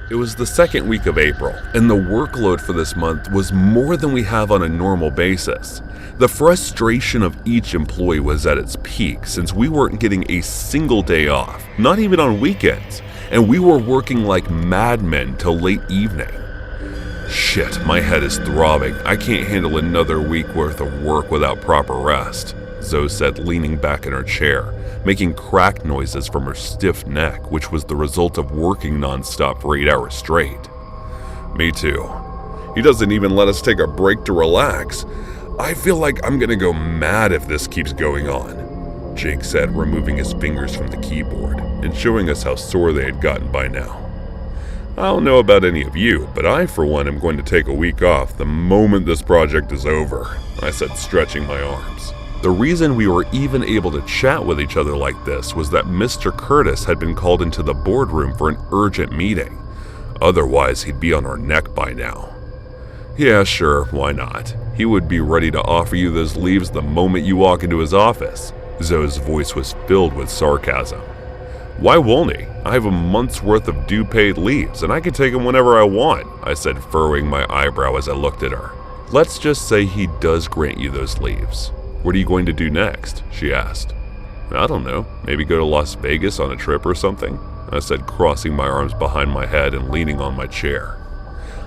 It was the second week of April, and the workload for this month was more than we have on a normal basis. The frustration of each employee was at its peak since we weren't getting a single day off, not even on weekends, and we were working like madmen till late evening. Shit, my head is throbbing. I can't handle another week worth of work without proper rest, Zoe said, leaning back in her chair, making crack noises from her stiff neck, which was the result of working nonstop for 8 hours straight. Me too. He doesn't even let us take a break to relax. I feel like I'm gonna go mad if this keeps going on, Jake said, removing his fingers from the keyboard and showing us how sore they had gotten by now. I don't know about any of you, but I for one am going to take a week off the moment this project is over, I said, stretching my arms. The reason we were even able to chat with each other like this was that Mr. Curtis had been called into the boardroom for an urgent meeting. Otherwise, he'd be on our neck by now. Yeah, sure, why not? He would be ready to offer you those leaves the moment you walk into his office. Zoe's voice was filled with sarcasm. Why won't he? I have a month's worth of due paid leaves, and I can take them whenever I want, I said, furrowing my eyebrow as I looked at her. Let's just say he does grant you those leaves. What are you going to do next? She asked. I don't know, maybe go to Las Vegas on a trip or something, I said, crossing my arms behind my head and leaning on my chair.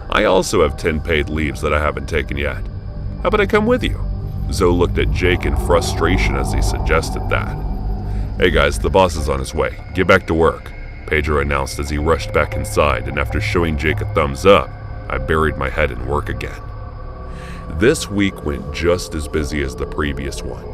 I also have 10 paid leaves that I haven't taken yet. How about I come with you? Zoe looked at Jake in frustration as he suggested that. Hey guys, the boss is on his way. Get back to work, Pedro announced as he rushed back inside, and after showing Jake a thumbs up, I buried my head in work again. This week went just as busy as the previous one,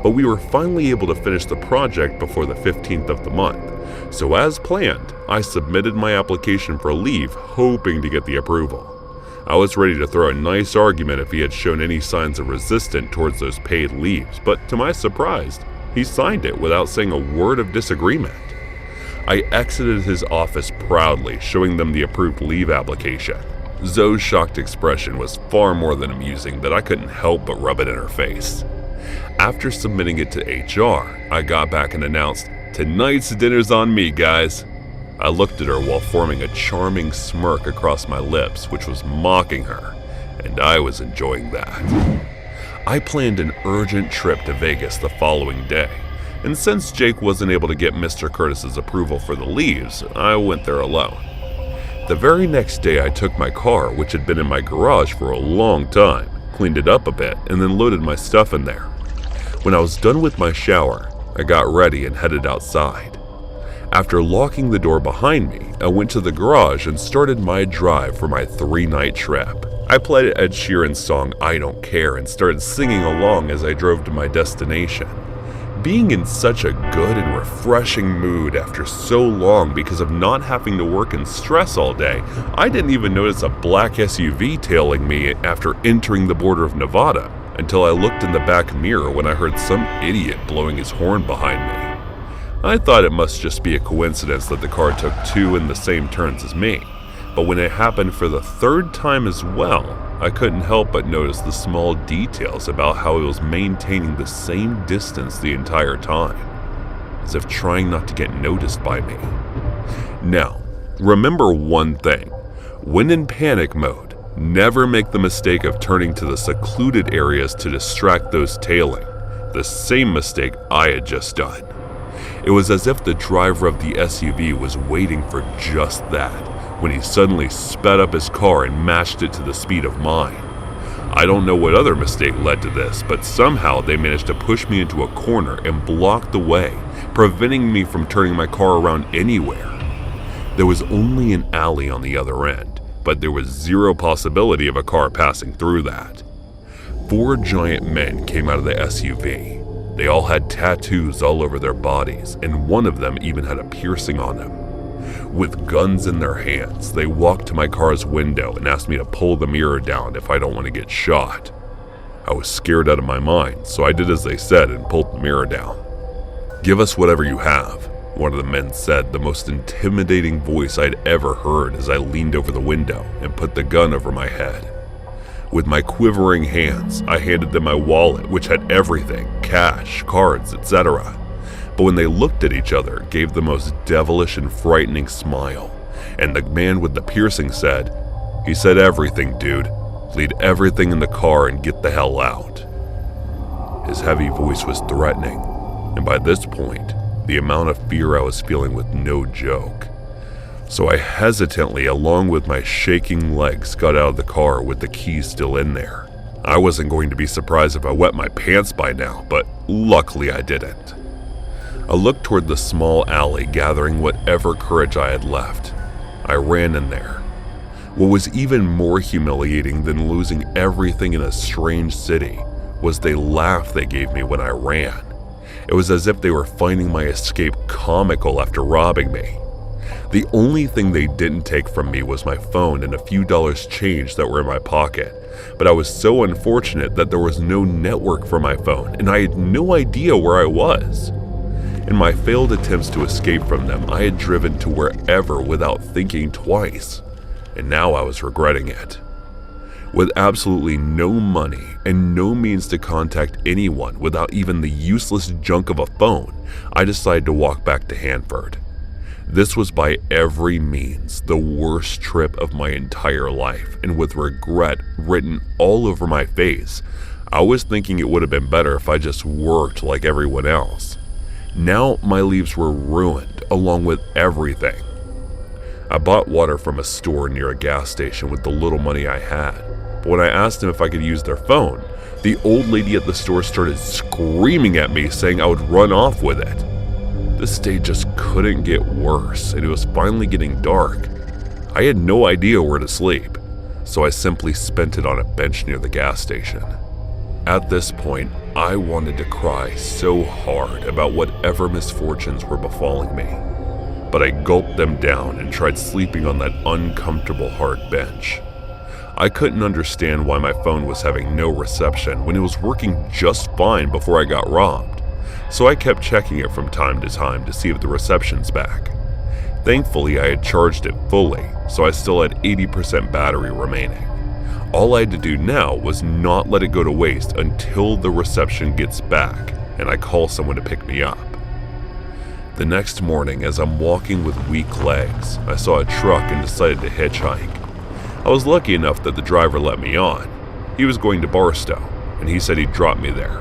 but we were finally able to finish the project before the 15th of the month. So as planned, I submitted my application for leave, hoping to get the approval. I was ready to throw a nice argument if he had shown any signs of resistance towards those paid leaves, but to my surprise, he signed it without saying a word of disagreement. I exited his office proudly, showing them the approved leave application. Zoe's shocked expression was far more than amusing that I couldn't help but rub it in her face. After submitting it to HR, I got back and announced, "Tonight's dinner's on me, guys." I looked at her while forming a charming smirk across my lips, which was mocking her, and I was enjoying that. I planned an urgent trip to Vegas the following day, and since Jake wasn't able to get Mr. Curtis's approval for the leaves, I went there alone. The very next day I took my car, which had been in my garage for a long time, cleaned it up a bit, and then loaded my stuff in there. When I was done with my shower, I got ready and headed outside. After locking the door behind me, I went to the garage and started my drive for my 3-night trip. I played Ed Sheeran's song "I Don't Care" and started singing along as I drove to my destination. Being in such a good and refreshing mood after so long because of not having to work and stress all day, I didn't even notice a black SUV tailing me after entering the border of Nevada until I looked in the back mirror when I heard some idiot blowing his horn behind me. I thought it must just be a coincidence that the car took 2 in the same turns as me, but when it happened for the 3rd time as well, I couldn't help but notice the small details about how it was maintaining the same distance the entire time, as if trying not to get noticed by me. Now, remember one thing: when in panic mode, never make the mistake of turning to the secluded areas to distract those tailing, the same mistake I had just done. It was as if the driver of the SUV was waiting for just that, when he suddenly sped up his car and matched it to the speed of mine. I don't know what other mistake led to this, but somehow they managed to push me into a corner and block the way, preventing me from turning my car around anywhere. There was only an alley on the other end, but there was zero possibility of a car passing through that. 4 giant men came out of the SUV. They all had tattoos all over their bodies, and one of them even had a piercing on him. With guns in their hands, they walked to my car's window and asked me to pull the mirror down if I don't want to get shot. I was scared out of my mind, so I did as they said and pulled the mirror down. "Give us whatever you have," one of the men said, the most intimidating voice I'd ever heard, as I leaned over the window and put the gun over my head. With my quivering hands, I handed them my wallet, which had everything: cash, cards, etc. But when they looked at each other, gave the most devilish and frightening smile, and the man with the piercing said, "He said everything, dude. Leave everything in the car and get the hell out." His heavy voice was threatening, and by this point, the amount of fear I was feeling was no joke. So I hesitantly, along with my shaking legs, got out of the car with the keys still in there. I wasn't going to be surprised if I wet my pants by now, but luckily I didn't. I looked toward the small alley, gathering whatever courage I had left. I ran in there. What was even more humiliating than losing everything in a strange city was the laugh they gave me when I ran. It was as if they were finding my escape comical after robbing me. The only thing they didn't take from me was my phone and a few dollars change that were in my pocket, but I was so unfortunate that there was no network for my phone and I had no idea where I was. In my failed attempts to escape from them, I had driven to wherever without thinking twice, and now I was regretting it. With absolutely no money and no means to contact anyone without even the useless junk of a phone, I decided to walk back to Hanford. This was by every means the worst trip of my entire life, and with regret written all over my face, I was thinking it would have been better if I just worked like everyone else. Now my leaves were ruined along with everything. I bought water from a store near a gas station with the little money I had, but when I asked them if I could use their phone, the old lady at the store started screaming at me saying I would run off with it. This day just couldn't get worse, and it was finally getting dark. I had no idea where to sleep, so I simply spent it on a bench near the gas station. At this point, I wanted to cry so hard about whatever misfortunes were befalling me, but I gulped them down and tried sleeping on that uncomfortable hard bench. I couldn't understand why my phone was having no reception when it was working just fine before I got robbed, so I kept checking it from time to see if the reception's back. Thankfully, I had charged it fully, so I still had 80% battery remaining. All I had to do now was not let it go to waste until the reception gets back and I call someone to pick me up. The next morning, as I'm walking with weak legs, I saw a truck and decided to hitchhike. I was lucky enough that the driver let me on. He was going to Barstow, and he said he'd drop me there.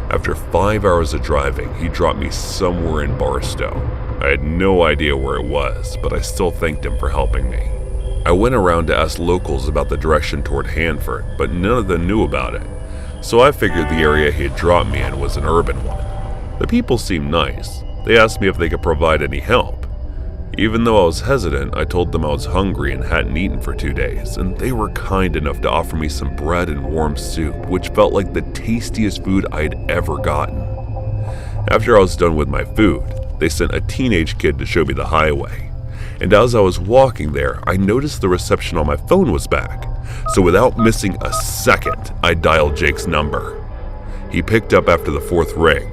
After 5 hours of driving, he dropped me somewhere in Barstow. I had no idea where it was, but I still thanked him for helping me. I went around to ask locals about the direction toward Hanford, but none of them knew about it, so I figured the area he had dropped me in was an urban one. The people seemed nice. They asked me if they could provide any help. Even though I was hesitant, I told them I was hungry and hadn't eaten for 2 days, and they were kind enough to offer me some bread and warm soup, which felt like the tastiest food I had ever gotten. After I was done with my food, they sent a teenage kid to show me the highway. And as I was walking there, I noticed the reception on my phone was back. So without missing a second, I dialed Jake's number. He picked up after the 4th ring.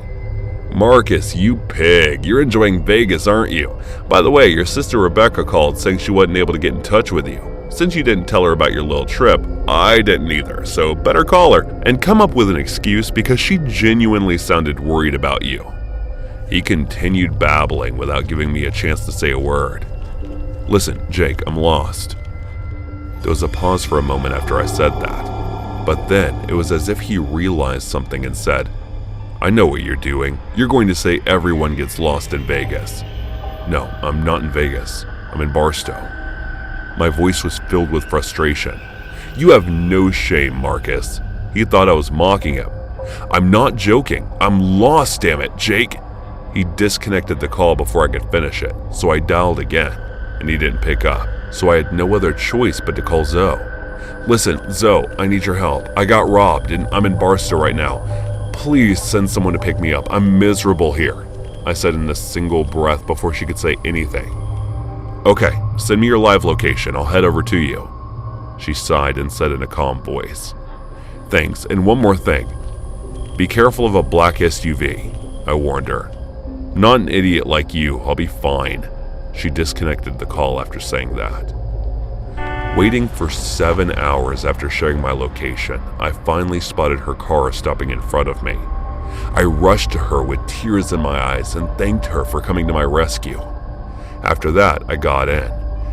"Marcus, you pig, you're enjoying Vegas, aren't you? By the way, your sister Rebecca called saying she wasn't able to get in touch with you. Since you didn't tell her about your little trip, I didn't either, so better call her and come up with an excuse because she genuinely sounded worried about you." He continued babbling without giving me a chance to say a word. "Listen, Jake, I'm lost." There was a pause for a moment after I said that, but then it was as if he realized something and said, "I know what you're doing. You're going to say everyone gets lost in Vegas." "No, I'm not in Vegas. I'm in Barstow." My voice was filled with frustration. "You have no shame, Marcus." He thought I was mocking him. "I'm not joking. I'm lost, damn it, Jake." He disconnected the call before I could finish it, so I dialed again, and he didn't pick up, so I had no other choice but to call Zoe. "Listen, Zoe, I need your help. I got robbed, and I'm in Barstow right now. Please send someone to pick me up. I'm miserable here," I said in a single breath before she could say anything. "Okay, send me your live location. I'll head over to you." She sighed and said in a calm voice, "Thanks, and one more thing. Be careful of a black SUV," I warned her. "Not an idiot like you. I'll be fine." She disconnected the call after saying that. Waiting for 7 hours after sharing my location, I finally spotted her car stopping in front of me. I rushed to her with tears in my eyes and thanked her for coming to my rescue. After that, I got in,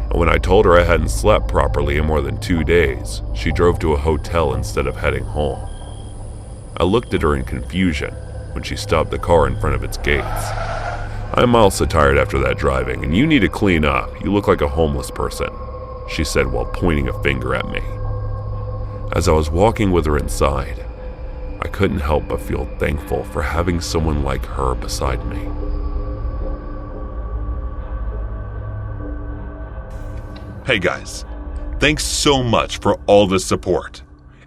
and when I told her I hadn't slept properly in more than 2 days, she drove to a hotel instead of heading home. I looked at her in confusion when she stopped the car in front of its gates. "I'm also tired after that driving, and you need to clean up. You look like a homeless person," she said while pointing a finger at me. As I was walking with her inside, I couldn't help but feel thankful for having someone like her beside me. Hey guys, thanks so much for all the support.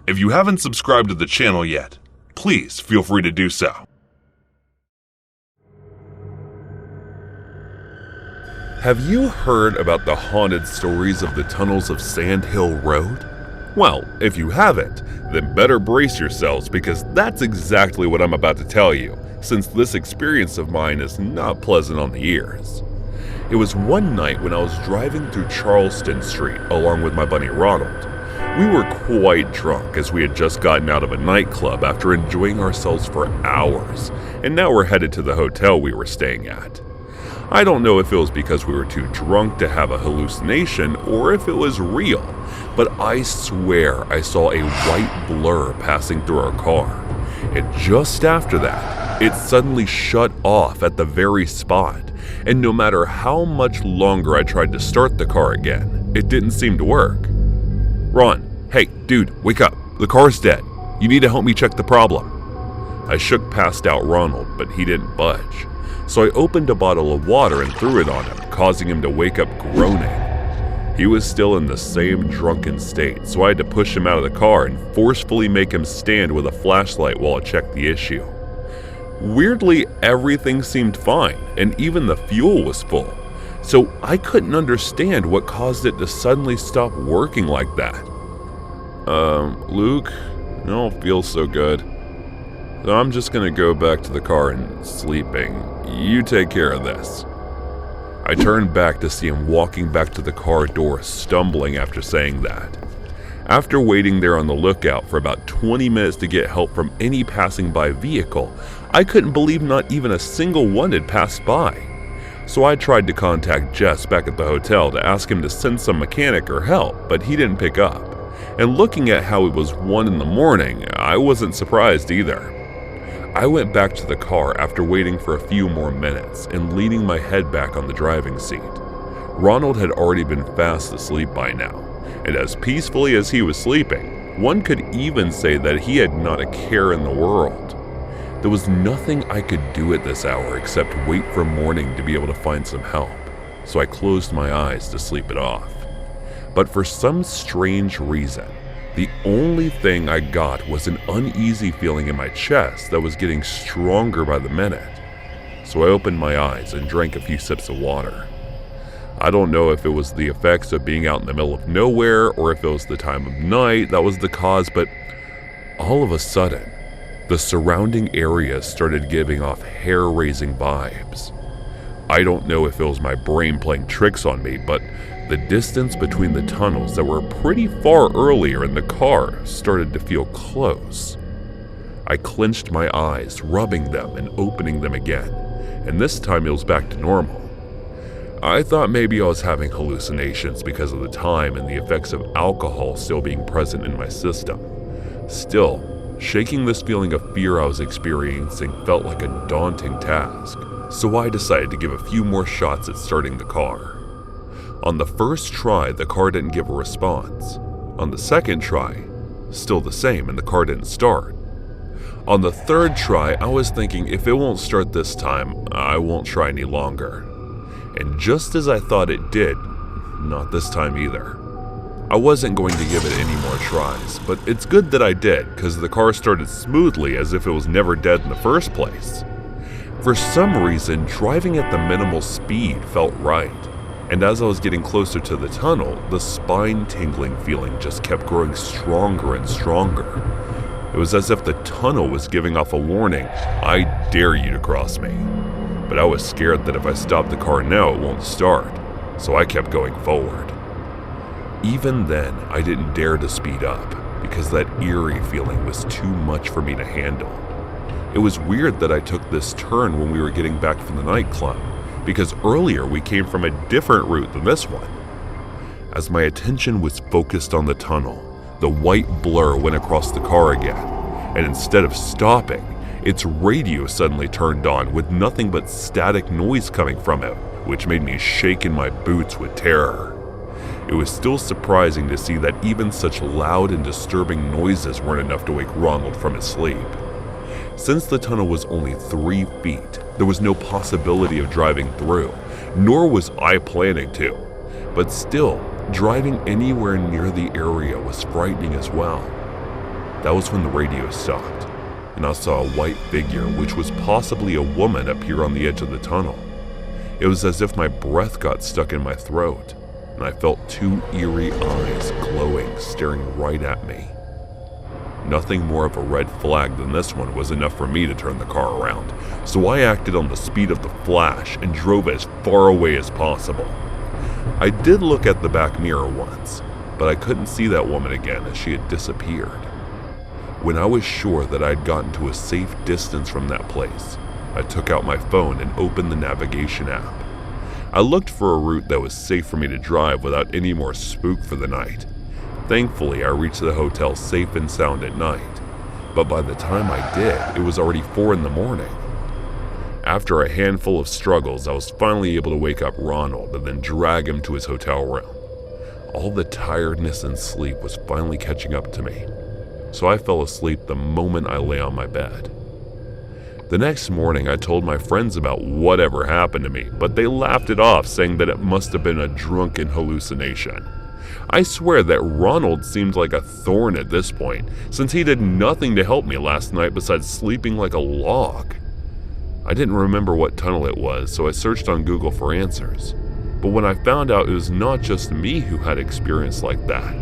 If you haven't subscribed to the channel yet, please feel free to do so. Have you heard about the haunted stories of the tunnels of Sand Hill Road? Well, if you haven't, then better brace yourselves because that's exactly what I'm about to tell you, since this experience of mine is not pleasant on the ears. It was one night when I was driving through Charleston Street along with my buddy Ronald. We were quite drunk as we had just gotten out of a nightclub after enjoying ourselves for hours, and now we're headed to the hotel we were staying at. I don't know if it was because we were too drunk to have a hallucination or if it was real, but I swear I saw a white blur passing through our car. And just after that, it suddenly shut off at the very spot, and no matter how much longer I tried to start the car again, it didn't seem to work. "Ron, hey, dude, wake up. The car's dead. You need to help me check the problem." I shook passed out Ronald, but he didn't budge. So I opened a bottle of water and threw it on him, causing him to wake up groaning. He was still in the same drunken state, so I had to push him out of the car and forcefully make him stand with a flashlight while I checked the issue. Weirdly, everything seemed fine, and even the fuel was full, so I couldn't understand what caused it to suddenly stop working like that. Luke, I don't feel so good. So I'm just gonna go back to the car and sleeping. You take care of this." I turned back to see him walking back to the car door, stumbling after saying that. After waiting there on the lookout for about 20 minutes to get help from any passing by vehicle, I couldn't believe not even a single one had passed by. So I tried to contact Jess back at the hotel to ask him to send some mechanic or help, but he didn't pick up. And looking at how it was 1 in the morning, I wasn't surprised either. I went back to the car after waiting for a few more minutes and leaning my head back on the driving seat. Ronald had already been fast asleep by now, and as peacefully as he was sleeping, one could even say that he had not a care in the world. There was nothing I could do at this hour except wait for morning to be able to find some help, so I closed my eyes to sleep it off. But for some strange reason, the only thing I got was an uneasy feeling in my chest that was getting stronger by the minute. So I opened my eyes and drank a few sips of water. I don't know if it was the effects of being out in the middle of nowhere or if it was the time of night that was the cause, but all of a sudden, the surrounding area started giving off hair-raising vibes. I don't know if it was my brain playing tricks on me, but the distance between the tunnels that were pretty far earlier in the car started to feel close. I clenched my eyes, rubbing them and opening them again, and this time it was back to normal. I thought maybe I was having hallucinations because of the time and the effects of alcohol still being present in my system. Still, shaking this feeling of fear I was experiencing felt like a daunting task, so I decided to give a few more shots at starting the car. On the first try, the car didn't give a response. On the second try, still the same and the car didn't start. On the third try, I was thinking if it won't start this time, I won't try any longer. And just as I thought it did, not this time either. I wasn't going to give it any more tries, but it's good that I did because the car started smoothly as if it was never dead in the first place. For some reason, driving at the minimal speed felt right. And as I was getting closer to the tunnel, the spine-tingling feeling just kept growing stronger and stronger. It was as if the tunnel was giving off a warning, "I dare you to cross me." But I was scared that if I stopped the car now, it won't start, so I kept going forward. Even then, I didn't dare to speed up, because that eerie feeling was too much for me to handle. It was weird that I took this turn when we were getting back from the nightclub, because earlier we came from a different route than this one. As my attention was focused on the tunnel, the white blur went across the car again, and instead of stopping, its radio suddenly turned on with nothing but static noise coming from it, which made me shake in my boots with terror. It was still surprising to see that even such loud and disturbing noises weren't enough to wake Ronald from his sleep. Since the tunnel was only 3 feet, there was no possibility of driving through, nor was I planning to. But still, driving anywhere near the area was frightening as well. That was when the radio stopped, and I saw a white figure, which was possibly a woman, appear on the edge of the tunnel. It was as if my breath got stuck in my throat, and I felt 2 eerie eyes glowing, staring right at me. Nothing more of a red flag than this one was enough for me to turn the car around, so I acted on the speed of the flash and drove as far away as possible. I did look at the back mirror once, but I couldn't see that woman again as she had disappeared. When I was sure that I had gotten to a safe distance from that place, I took out my phone and opened the navigation app. I looked for a route that was safe for me to drive without any more spook for the night. Thankfully, I reached the hotel safe and sound at night, but by the time I did, it was already 4 in the morning. After a handful of struggles, I was finally able to wake up Ronald and then drag him to his hotel room. All the tiredness and sleep was finally catching up to me, so I fell asleep the moment I lay on my bed. The next morning, I told my friends about whatever happened to me, but they laughed it off, saying that it must have been a drunken hallucination. I swear that Ronald seemed like a thorn at this point, since he did nothing to help me last night besides sleeping like a log. I didn't remember what tunnel it was, so I searched on Google for answers. But when I found out it was not just me who had experience like that,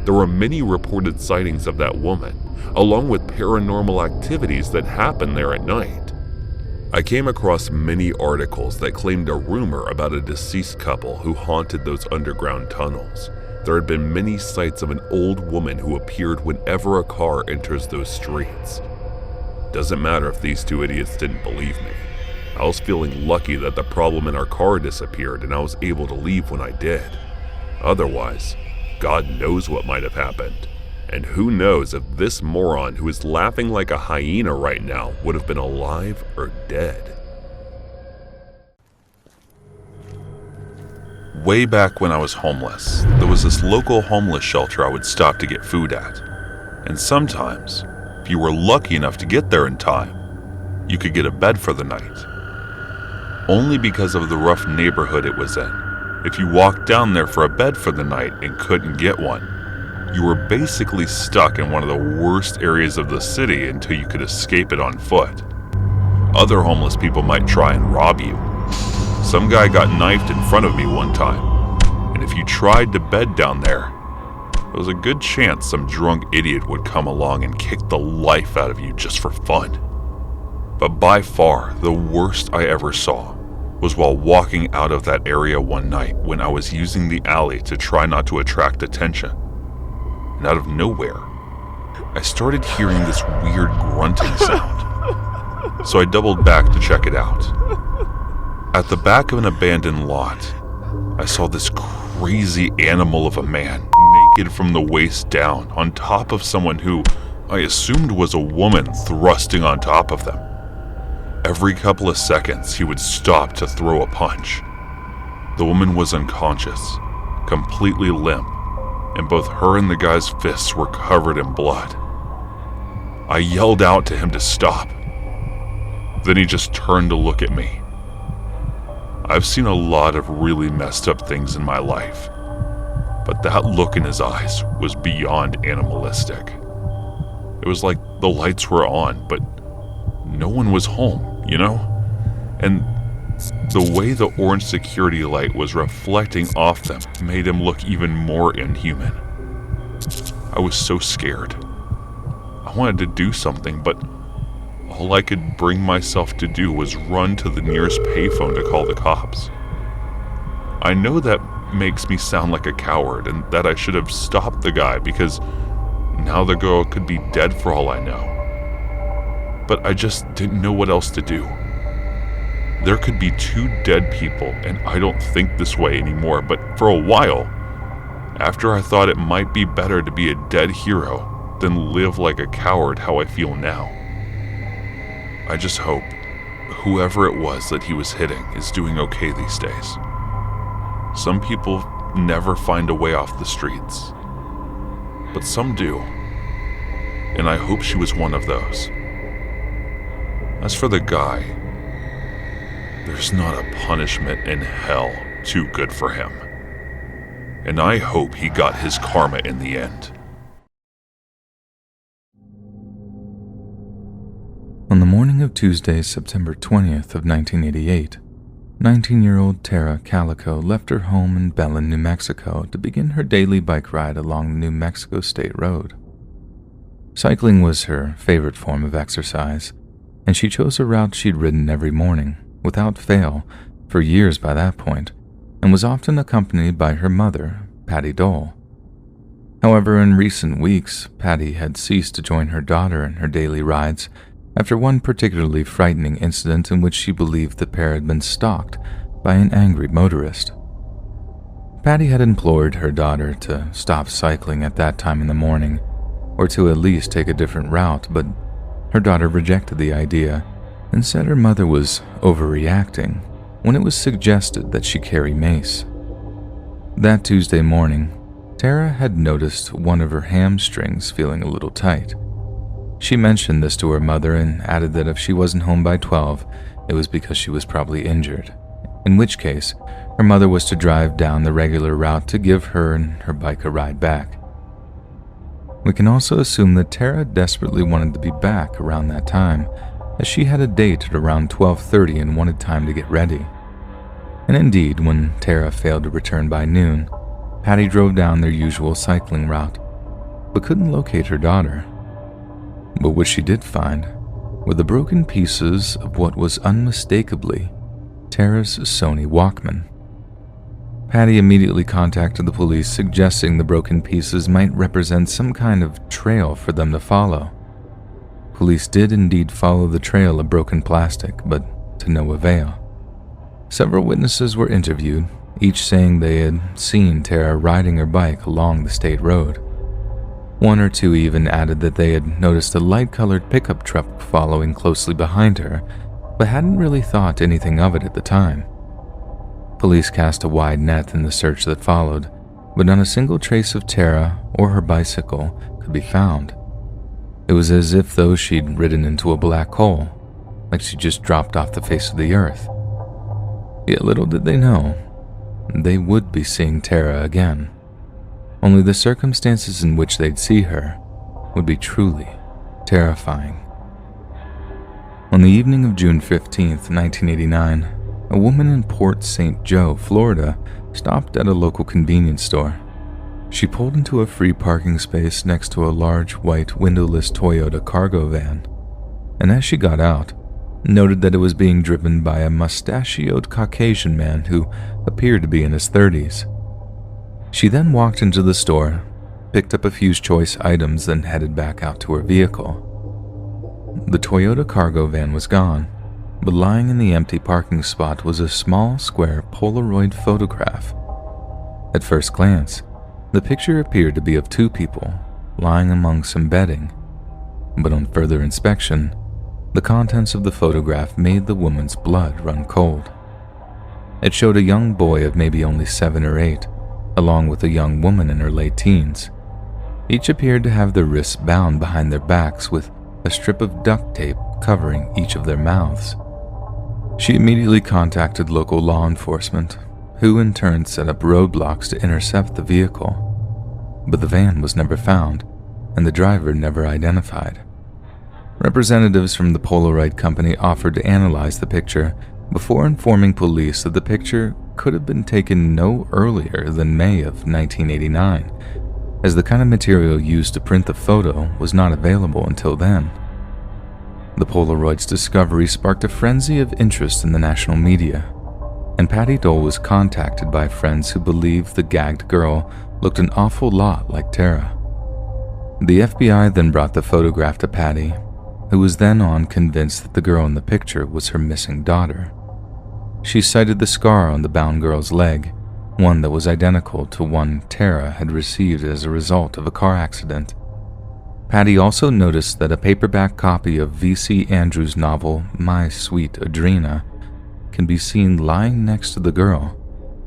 there were many reported sightings of that woman, along with paranormal activities that happened there at night. I came across many articles that claimed a rumor about a deceased couple who haunted those underground tunnels. There had been many sights of an old woman who appeared whenever a car enters those streets. Doesn't matter if these 2 idiots didn't believe me. I was feeling lucky that the problem in our car disappeared and I was able to leave when I did. Otherwise, God knows what might have happened. And who knows if this moron who is laughing like a hyena right now would have been alive or dead. Way back when I was homeless, there was this local homeless shelter I would stop to get food at. And sometimes, if you were lucky enough to get there in time, you could get a bed for the night. Only because of the rough neighborhood it was in. If you walked down there for a bed for the night and couldn't get one, you were basically stuck in one of the worst areas of the city until you could escape it on foot. Other homeless people might try and rob you. Some guy got knifed in front of me one time, and if you tried to bed down there was a good chance some drunk idiot would come along and kick the life out of you just for fun. But by far, the worst I ever saw was while walking out of that area one night when I was using the alley to try not to attract attention. And out of nowhere, I started hearing this weird grunting sound. So I doubled back to check it out. At the back of an abandoned lot, I saw this crazy animal of a man, naked from the waist down, on top of someone who I assumed was a woman thrusting on top of them. Every couple of seconds, he would stop to throw a punch. The woman was unconscious, completely limp, and both her and the guy's fists were covered in blood. I yelled out to him to stop. Then he just turned to look at me. I've seen a lot of really messed up things in my life, but that look in his eyes was beyond animalistic. It was like the lights were on, but no one was home, you know? And the way the orange security light was reflecting off them made him look even more inhuman. I was so scared. I wanted to do something, but all I could bring myself to do was run to the nearest payphone to call the cops. I know that makes me sound like a coward and that I should have stopped the guy because now the girl could be dead for all I know. But I just didn't know what else to do. There could be two dead people, and I don't think this way anymore, but for a while, after I thought it might be better to be a dead hero than live like a coward how I feel now. I just hope whoever it was that he was hitting is doing okay these days. Some people never find a way off the streets, but some do, and I hope she was one of those. As for the guy, there's not a punishment in hell too good for him, and I hope he got his karma in the end. On the morning of Tuesday, September 20th of 1988, 19-year-old Tara Calico left her home in Belen, New Mexico to begin her daily bike ride along the New Mexico State Road. Cycling was her favorite form of exercise, and she chose a route she'd ridden every morning, without fail, for years by that point, and was often accompanied by her mother, Patty Dole. However, in recent weeks, Patty had ceased to join her daughter in her daily rides after one particularly frightening incident in which she believed the pair had been stalked by an angry motorist. Patty had implored her daughter to stop cycling at that time in the morning, or to at least take a different route, but her daughter rejected the idea and said her mother was overreacting when it was suggested that she carry mace. That Tuesday morning, Tara had noticed one of her hamstrings feeling a little tight. She mentioned this to her mother and added that if she wasn't home by 12, it was because she was probably injured, in which case her mother was to drive down the regular route to give her and her bike a ride back. We can also assume that Tara desperately wanted to be back around that time, as she had a date at around 12:30 and wanted time to get ready. And indeed, when Tara failed to return by noon, Patty drove down their usual cycling route, but couldn't locate her daughter. But what she did find were the broken pieces of what was unmistakably Tara's Sony Walkman. Patty immediately contacted the police, suggesting the broken pieces might represent some kind of trail for them to follow. Police did indeed follow the trail of broken plastic, but to no avail. Several witnesses were interviewed, each saying they had seen Tara riding her bike along the state road. One or two even added that they had noticed a light-colored pickup truck following closely behind her, but hadn't really thought anything of it at the time. Police cast a wide net in the search that followed, but not a single trace of Tara or her bicycle could be found. It was as if though she'd ridden into a black hole, like she just dropped off the face of the earth. Yet little did they know, they would be seeing Tara again. Only the circumstances in which they'd see her would be truly terrifying. On the evening of June 15th, 1989, a woman in Port St. Joe, Florida, stopped at a local convenience store. She pulled into a free parking space next to a large white windowless Toyota cargo van, and as she got out, noted that it was being driven by a mustachioed Caucasian man who appeared to be in his 30s. She then walked into the store, picked up a few choice items, then headed back out to her vehicle. The Toyota cargo van was gone, but lying in the empty parking spot was a small square Polaroid photograph. At first glance, the picture appeared to be of two people lying among some bedding, but on further inspection, the contents of the photograph made the woman's blood run cold. It showed a young boy of maybe only 7 or 8, along with a young woman in her late teens. Each appeared to have their wrists bound behind their backs with a strip of duct tape covering each of their mouths. She immediately contacted local law enforcement, who in turn set up roadblocks to intercept the vehicle. But the van was never found, and the driver never identified. Representatives from the Polaroid company offered to analyze the picture before informing police that the picture could have been taken no earlier than May of 1989, as the kind of material used to print the photo was not available until then. The Polaroid's discovery sparked a frenzy of interest in the national media, and Patty Dole was contacted by friends who believed the gagged girl looked an awful lot like Tara. The FBI then brought the photograph to Patty, who was then on convinced that the girl in the picture was her missing daughter. She cited the scar on the bound girl's leg, one that was identical to one Tara had received as a result of a car accident. Patty also noticed that a paperback copy of V.C. Andrews' novel My Sweet Adrena can be seen lying next to the girl,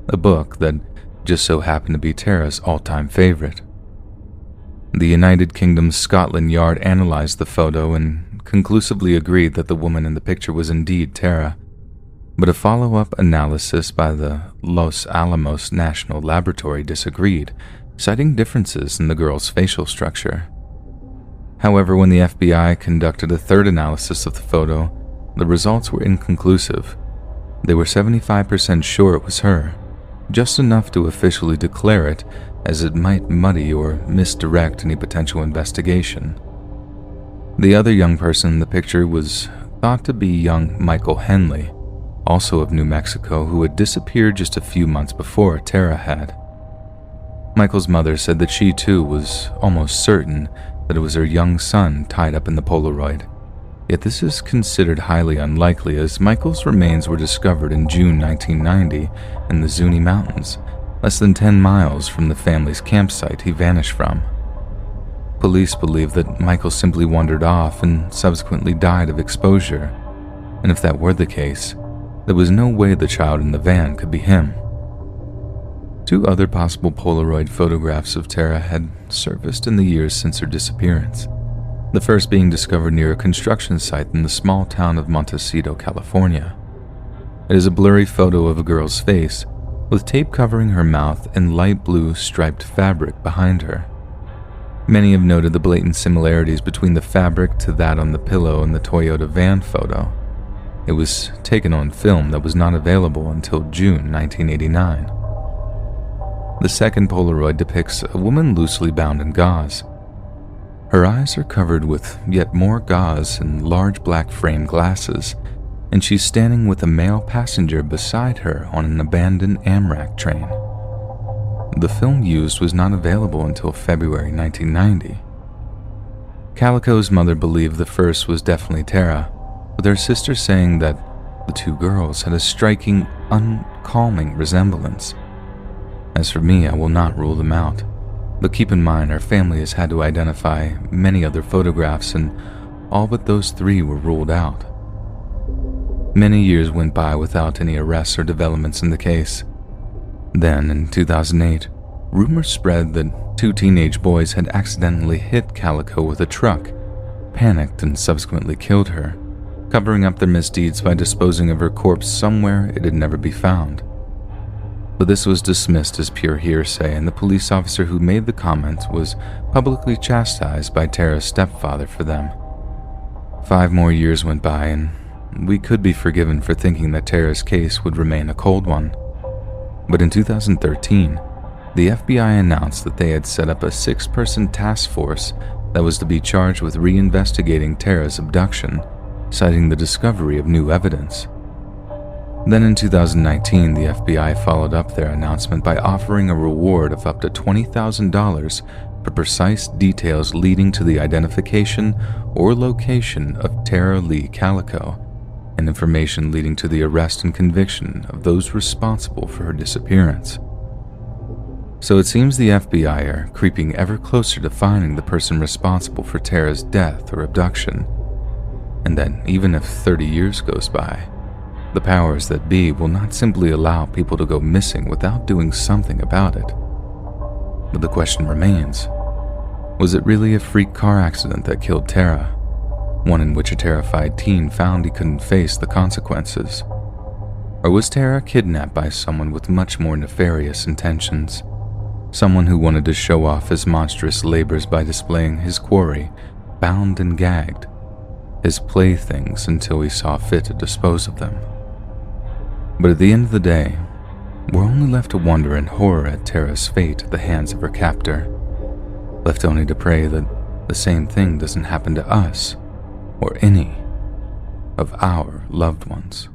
a book that just so happened to be Tara's all-time favorite. The United Kingdom's Scotland Yard analyzed the photo and conclusively agreed that the woman in the picture was indeed Tara, but a follow-up analysis by the Los Alamos National Laboratory disagreed, citing differences in the girl's facial structure. However, when the FBI conducted a third analysis of the photo, the results were inconclusive. They were 75% sure it was her, just enough to officially declare it, as it might muddy or misdirect any potential investigation. The other young person in the picture was thought to be young Michael Henley, also of New Mexico, who had disappeared just a few months before Tara had. Michael's mother said that she too was almost certain that it was her young son tied up in the Polaroid. Yet this is considered highly unlikely, as Michael's remains were discovered in June 1990 in the Zuni Mountains, less than 10 miles from the family's campsite he vanished from. Police believe that Michael simply wandered off and subsequently died of exposure, and if that were the case, there was no way the child in the van could be him. Two other possible Polaroid photographs of Tara had surfaced in the years since her disappearance, the first being discovered near a construction site in the small town of Montecito, California. It is a blurry photo of a girl's face, with tape covering her mouth and light blue striped fabric behind her. Many have noted the blatant similarities between the fabric to that on the pillow in the Toyota van photo. It was taken on film that was not available until June 1989. The second Polaroid depicts a woman loosely bound in gauze. Her eyes are covered with yet more gauze and large black frame glasses, and she's standing with a male passenger beside her on an abandoned Amtrak train. The film used was not available until February 1990. Calico's mother believed the first was definitely Tara, with her sister saying that the two girls had a striking, uncalming resemblance. As for me, I will not rule them out, but keep in mind our family has had to identify many other photographs, and all but those three were ruled out. Many years went by without any arrests or developments in the case. Then, in 2008, rumors spread that two teenage boys had accidentally hit Calico with a truck, panicked, and subsequently killed her, covering up their misdeeds by disposing of her corpse somewhere it'd never be found. But this was dismissed as pure hearsay, and the police officer who made the comment was publicly chastised by Tara's stepfather for them. 5 more years went by, and we could be forgiven for thinking that Tara's case would remain a cold one. But in 2013, the FBI announced that they had set up a 6-person task force that was to be charged with reinvestigating Tara's abduction, citing the discovery of new evidence. Then in 2019, the FBI followed up their announcement by offering a reward of up to $20,000 for precise details leading to the identification or location of Tara Lee Calico, and information leading to the arrest and conviction of those responsible for her disappearance. So it seems the FBI are creeping ever closer to finding the person responsible for Tara's death or abduction, and that even if 30 years goes by, the powers that be will not simply allow people to go missing without doing something about it. But the question remains, was it really a freak car accident that killed Tara? One in which a terrified teen found he couldn't face the consequences? Or was Tara kidnapped by someone with much more nefarious intentions? Someone who wanted to show off his monstrous labors by displaying his quarry, bound and gagged, his playthings until he saw fit to dispose of them. But at the end of the day, we're only left to wonder in horror at Tara's fate at the hands of her captor, left only to pray that the same thing doesn't happen to us or any of our loved ones.